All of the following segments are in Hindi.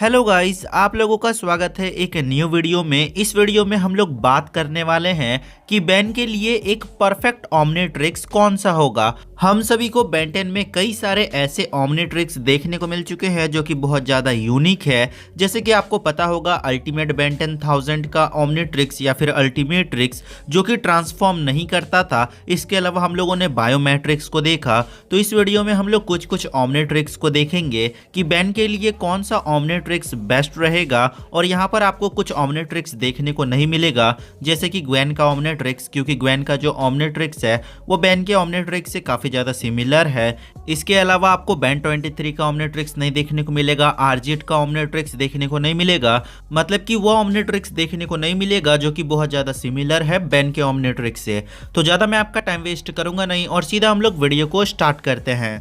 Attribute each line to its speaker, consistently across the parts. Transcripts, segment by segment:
Speaker 1: हेलो गाइस, आप लोगों का स्वागत है एक न्यू वीडियो में। इस वीडियो में हम लोग बात करने वाले हैं कि बैन के लिए एक परफेक्ट ओमनीट्रिक्स कौन सा होगा। हम सभी को बेन 10 में कई सारे ऐसे ओमनीट्रिक्स देखने को मिल चुके हैं जो कि बहुत ज़्यादा यूनिक है। जैसे कि आपको पता होगा अल्टीमेट बेन 10,000 का ओमनीट्रिक्स या फिर अल्टीमेट ट्रिक्स जो कि ट्रांसफॉर्म नहीं करता था। इसके अलावा हम लोगों ने बायोमेट्रिक्स को देखा। तो इस वीडियो में हम लोग कुछ ओमनीट्रिक्स को देखेंगे कि बैन के लिए कौन सा ओमनीट्रिक्स बेस्ट रहेगा। और यहाँ पर आपको कुछ ओमनीट्रिक्स देखने को नहीं मिलेगा, जैसे कि ग्वेन का ओमनीट्रिक्स, क्योंकि ग्वेन का जो ओमनीट्रिक्स है वो बैन के ओमनीट्रिक्स से काफ़ी ज़्यादा सिमिलर है। इसके अलावा आपको बैन 23 का ओमनीट्रिक्स नहीं देखने को मिलेगा, आरजेट का ओमनीट्रिक्स देखने को नहीं मिलेगा। मतलब कि वो ओमनीट्रिक्स देखने को नहीं मिलेगा जो कि बहुत ज़्यादा सिमिलर है बैन के ओमनीट्रिक्स से। तो ज़्यादा मैं आपका टाइम वेस्ट करूंगा नहीं और सीधा हम लोग वीडियो को स्टार्ट करते हैं।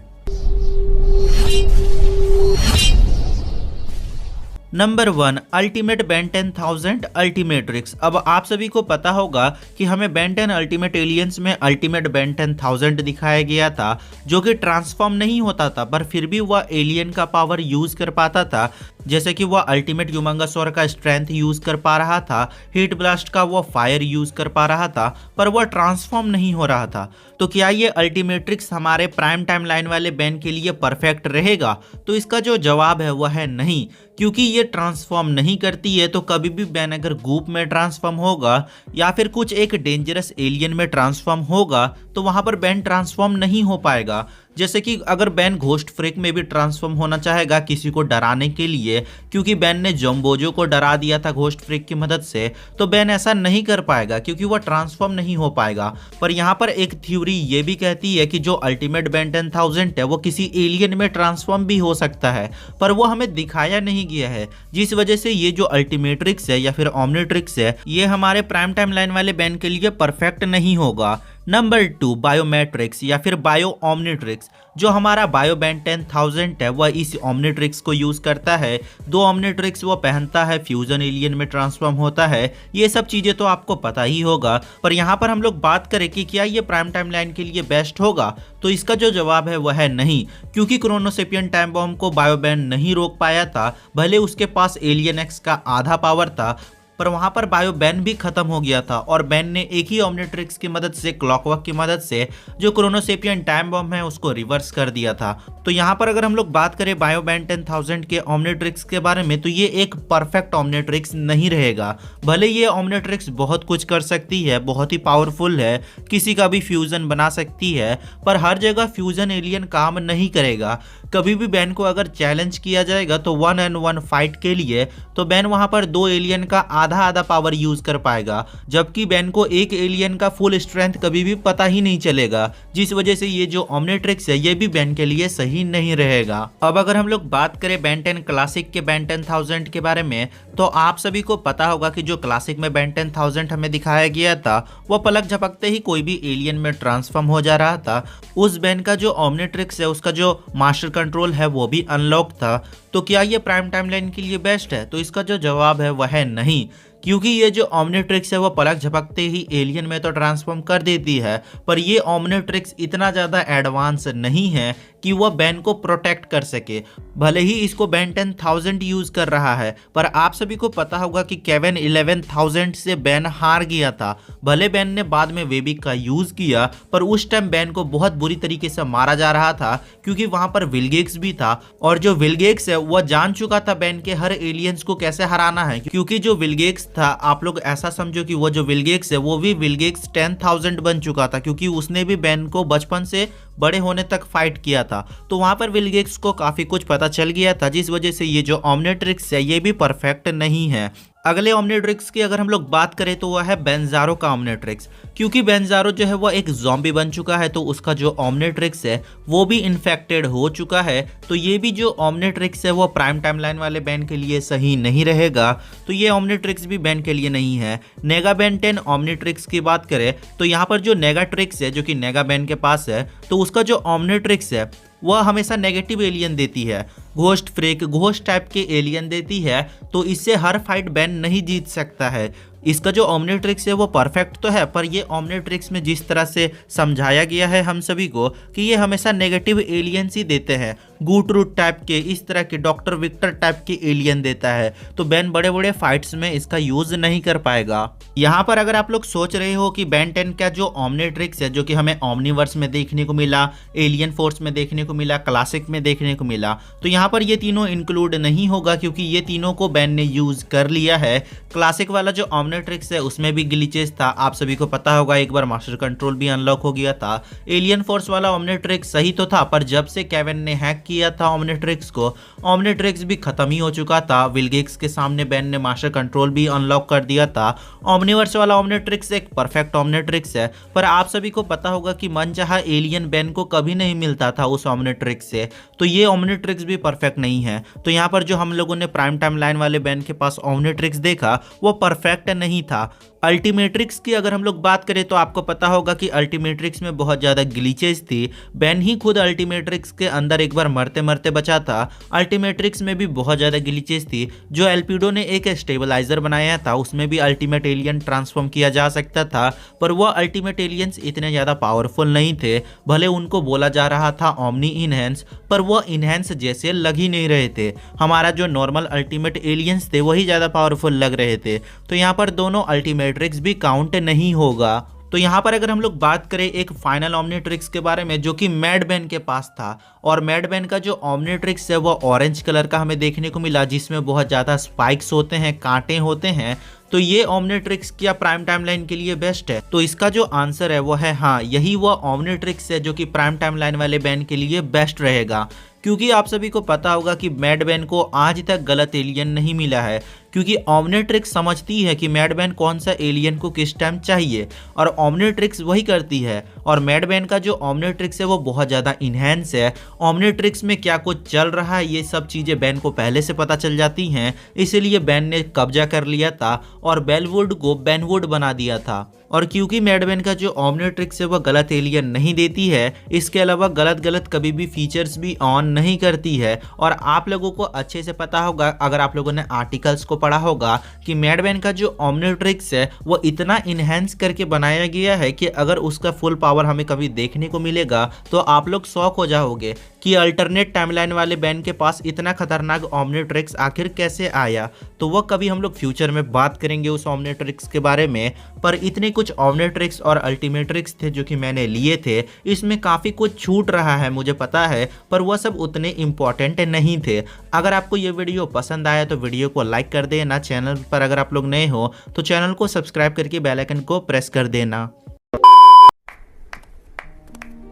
Speaker 1: Number 1, ultimate Ben 10,000 ultimate tricks. अब आप सभी को पता होगा कि हमें बेन 10 अल्टीमेट एलियंस में अल्टीमेट बेन 10,000 दिखाया गया था जो कि ट्रांसफॉर्म नहीं होता था, पर फिर भी वह एलियन का पावर यूज कर पाता था। जैसे कि वह अल्टीमेट ह्यूमंगसौर का स्ट्रेंथ यूज कर पा रहा था, हीट ब्लास्ट का वो फायर यूज कर पा रहा था, पर वह ट्रांसफॉर्म नहीं हो रहा था। तो क्या ये अल्टीमेट ट्रिक्स हमारे प्राइम टाइम लाइन वाले बैन के लिए परफेक्ट रहेगा? तो इसका जो जवाब है वह है नहीं, क्योंकि ये ट्रांसफॉर्म नहीं करती है। तो कभी भी बैन अगर गूप में ट्रांसफॉर्म होगा या फिर कुछ एक डेंजरस एलियन में ट्रांसफॉर्म होगा तो वहां पर बैन ट्रांसफॉर्म नहीं हो पाएगा। जैसे कि अगर बैन घोस्ट फ्रिक में भी ट्रांसफॉर्म होना चाहेगा किसी को डराने के लिए, क्योंकि बैन ने जम्बोजो को डरा दिया था घोस्ट फ्रिक की मदद से, तो बैन ऐसा नहीं कर पाएगा क्योंकि वह ट्रांसफॉर्म नहीं हो पाएगा। पर यहाँ पर एक थ्योरी ये भी कहती है कि जो अल्टीमेट बेन 10,000 है वो किसी एलियन में ट्रांसफॉर्म भी हो सकता है, पर वो हमें दिखाया नहीं गया है, जिस वजह से ये जो अल्टीमेट्रिक्स है या फिर ओमनीट्रिक्स है ये हमारे प्राइम टाइम लाइन वाले बैन के लिए परफेक्ट नहीं होगा। नंबर 2, बायोमेट्रिक्स या फिर बायो ओमनीट्रिक्स। जो हमारा बायो बेन 10,000 है वह इस ओमनीट्रिक्स को यूज करता है। 2 ओमनीट्रिक्स वो पहनता है, फ्यूजन एलियन में ट्रांसफॉर्म होता है। ये सब चीजें तो आपको पता ही होगा, पर यहाँ पर हम लोग बात करें कि क्या ये प्राइम टाइम लाइन के लिए बेस्ट होगा, तो इसका जो जवाब है वह है नहीं, क्योंकि क्रोनोसेपियन टाइम बॉम्ब को बायो बेन नहीं रोक पाया था। भले उसके पास एलियन एक्स का आधा पावर था, पर वहां पर बायो बैन भी खत्म हो गया था और बैन ने एक ही ओमनीट्रिक्स की मदद से, क्लॉकवर्क की मदद से, जो क्रोनोसेपियन टाइम बॉम्ब है उसको रिवर्स कर दिया था। तो यहाँ पर अगर हम लोग बात करें बायो बैन 10,000 के ओमनीट्रिक्स के बारे में, तो ये एक परफेक्ट ओमनीट्रिक्स नहीं रहेगा। भले ये ओमनीट्रिक्स बहुत कुछ कर सकती है, बहुत ही पावरफुल है, किसी का भी फ्यूजन बना सकती है, पर हर जगह फ्यूजन एलियन काम नहीं करेगा। कभी भी बैन को अगर चैलेंज किया जाएगा तो 1-on-1 फाइट के लिए, तो बैन वहां पर 2 एलियन का आधा पावर यूज कर पाएगा, जबकि बैन को एक एलियन का फुल स्ट्रेंथ कभी भी पता ही नहीं चलेगा, जिस वजह से ये जो ओमनीट्रिक्स है ये भी बैन के लिए सही नहीं रहेगा। अब अगर हम लोग बात करें बेन 10 क्लासिक के बेन 10,000 के बारे में, तो आप सभी को पता होगा कि जो क्लासिक में बेन 10,000 हमें दिखाया गया था वो पलक झपकते ही कोई भी एलियन में ट्रांसफॉर्म हो जा रहा था। उस बैन का जो ओमनीट्रिक्स है उसका जो मास्टर कंट्रोल है वो भी अनलॉक था। तो क्या ये प्राइम टाइम लाइन के लिए बेस्ट है? तो इसका जो जवाब है वह है नहीं, क्योंकि ये जो ओमनीट्रिक्स है वो पलक झपकते ही एलियन में तो ट्रांसफॉर्म कर देती है, पर ये ओमनीट्रिक्स इतना ज़्यादा एडवांस नहीं है कि वह बैन को प्रोटेक्ट कर सके। भले ही इसको बैन 10,000 यूज कर रहा है, पर आप सभी को पता होगा कि केवन 11,000 से बैन हार गया था। भले बैन ने बाद में वेबिक का यूज किया, पर उस टाइम बैन को बहुत बुरी तरीके से मारा जा रहा था, क्योंकि वहां पर विलगेक्स भी था, और जो विलगेक्स है वह जान चुका था बैन के हर एलियंस को कैसे हराना है। क्योंकि जो विलगेक्स था, आप लोग ऐसा समझो कि वो जो विलगेक्स है वो भी विलगेक्स 10,000 बन चुका था, क्योंकि उसने भी बैन को बचपन से बड़े होने तक फाइट किया था। तो वहां पर विलगेक्स को काफी कुछ पता चल गया था, जिस वजह से ये जो ओमनीट्रिक्स है ये भी परफेक्ट नहीं है। अगले ओमनीट्रिक्स की अगर हम लोग बात करें तो वह है बेंजारो का ओमनीट्रिक्स। क्योंकि बेंजारो जो है वो एक ज़ॉम्बी बन चुका है, तो उसका जो ओमनीट्रिक्स है वो भी इन्फेक्टेड हो चुका है। तो ये भी जो ओमनीट्रिक्स है वो प्राइम टाइम लाइन वाले बैन के लिए सही नहीं रहेगा। तो ये ओमनीट्रिक्स भी बैन के लिए नहीं है। नेगा बेन 10 ओमनीट्रिक्स की बात करें तो यहाँ पर जो नेगा ट्रिक्स है जो कि नेगा बैन के पास है, तो उसका जो ओमनीट्रिक्स है वह हमेशा नेगेटिव एलियन देती है, घोस्ट फ्रिक, घोस्ट टाइप के एलियन देती है। तो इससे हर फाइट बैन नहीं जीत सकता है। इसका जो ओमनीट्रिक्स है वो परफेक्ट तो है, पर ये ओमनीट्रिक्स में जिस तरह से समझाया गया है हम सभी को कि ये हमेशा नेगेटिव एलियंस ही देते हैं, गूटरूट टाइप के, इस तरह के डॉक्टर विक्टर टाइप के एलियन देता है, तो बैन बड़े बड़े फाइट्स में इसका यूज नहीं कर पाएगा। यहाँ पर अगर आप लोग सोच रहे हो कि बेन 10 का जो ओमनीट्रिक्स है जो कि हमें ओमनीवर्स में देखने को मिला, एलियन फोर्स में देखने को मिला, क्लासिक में देखने को मिला, तो यहाँ पर ये तीनों इंक्लूड नहीं होगा क्योंकि ये तीनों को बैन ने यूज कर लिया है। क्लासिक वाला जो ओमनीट्रिक्स है उसमें भी ग्लिचेस था, आप सभी को पता होगा, एक बार मास्टर कंट्रोल भी अनलॉक हो गया था। एलियन फोर्स वाला ओमनीट्रिक्स सही तो था, पर जब से केविन ने हैक किया था ओमनीट्रिक्स को, ओमनीट्रिक्स भी खत्म ही हो चुका था। विलगेक्स के सामने बैन ने मास्टर कंट्रोल भी अनलॉक कर दिया था। ओमनीवर्स वाला ओमनीट्रिक्स एक परफेक्ट ओमनीट्रिक्स है, पर आप सभी को पता होगा कि मनचाहा एलियन बैन को कभी नहीं मिलता था उस ओमनीट्रिक्स से, तो ये ओमनीट्रिक्स भी परफेक्ट नहीं है। तो यहाँ पर जो हम लोगों ने प्राइम टाइम लाइन वाले बैन के पास ओमनीट्रिक्स देखा वो परफेक्ट नहीं था। अल्टीमेट्रिक्स की अगर हम लोग बात करें तो आपको पता होगा कि अल्टीमेट्रिक्स में बहुत ज़्यादा ग्लिचेस थी। बैन ही खुद अल्टीमेट्रिक्स के अंदर एक बार मरते मरते बचा था। अल्टीमेट्रिक्स में भी बहुत ज़्यादा ग्लिचेस थी। जो एल्पिडो ने एक स्टेबलाइजर बनाया था उसमें भी अल्टीमेट एलियन ट्रांसफॉर्म किया जा सकता था, पर वह अल्टीमेट एलियंस इतने ज़्यादा पावरफुल नहीं थे। भले उनको बोला जा रहा था ओमनी इनहेंस, पर वह इनहेंस जैसे लग ही नहीं रहे थे। हमारा जो नॉर्मल अल्टीमेट एलियंस थे वही ज़्यादा पावरफुल लग रहे थे, तो यहाँ पर दोनों अल्टीमेट्रिक्स भी काउंट नहीं होगा। तो यहाँ पर अगर हम लोग बात करें एक फाइनल ओमनीट्रिक्स के बारे में जो कि मैड बैन के पास था, और मैड बैन का जो ओमनीट्रिक्स है वो ऑरेंज कलर का हमें देखने को मिला जिसमें बहुत ज़्यादा स्पाइक्स होते हैं, कांटे होते हैं, तो ये ओमनीट्रिक्स क्या प्राइम टाइमलाइन के लिए बेस्ट है? तो इसका जो आंसर है वो है हाँ, यही वो ओमनीट्रिक्स है जो कि प्राइम टाइमलाइन वाले बैन के लिए बेस्ट रहेगा। क्योंकि आप सभी को पता होगा कि मैड बैन को आज तक गलत एलियन नहीं मिला है, क्योंकि ओमनीट्रिक्स समझती है कि मैड बैन कौन सा एलियन को किस टाइम चाहिए और ओमनीट्रिक्स वही करती है। और मैड बैन का जो ओमनीट्रिक्स है वो बहुत ज़्यादा इन्हेंस है। ओमनीट्रिक्स में क्या कुछ चल रहा है ये सब चीज़ें बैन को पहले से पता चल जाती हैं, इसीलिए बैन ने कब्जा कर लिया था और बेलवुड को बैनवुड बना दिया था। और क्योंकि मैड बैन का जो ओमनीट्रिक्स है वो गलत एलियन नहीं देती है, इसके अलावा गलत गलत कभी भी फीचर्स भी ऑन नहीं करती है। और आप लोगों को अच्छे से पता होगा अगर आप लोगों ने आर्टिकल्स को पढ़ा होगा कि मैड बैन का जो ओमनीट्रिक्स है वो इतना इन्हेंस करके बनाया गया है कि अगर उसका फुल पावर हमें कभी देखने को मिलेगा तो आप लोग शॉक हो जाओगे कि अल्टरनेट टाइमलाइन वाले बैन के पास इतना खतरनाक ओमनीट्रिक्स आखिर कैसे आया। तो वह कभी हम लोग फ्यूचर में बात करेंगे उस ओमनीट्रिक्स के बारे में। पर इतने कुछ ओमनीट्रिक्स और अल्टीमेट्रिक्स थे जो कि मैंने लिए थे, इसमें काफ़ी कुछ छूट रहा है मुझे पता है, पर वह सब उतने इम्पॉर्टेंट नहीं थे। अगर आपको ये वीडियो पसंद आया तो वीडियो को लाइक कर देना। चैनल पर अगर आप लोग नए हो तो चैनल को सब्सक्राइब करके बेल आइकन को प्रेस कर देना।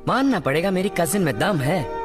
Speaker 2: मानना पड़ेगा मेरी कजिन में दम है।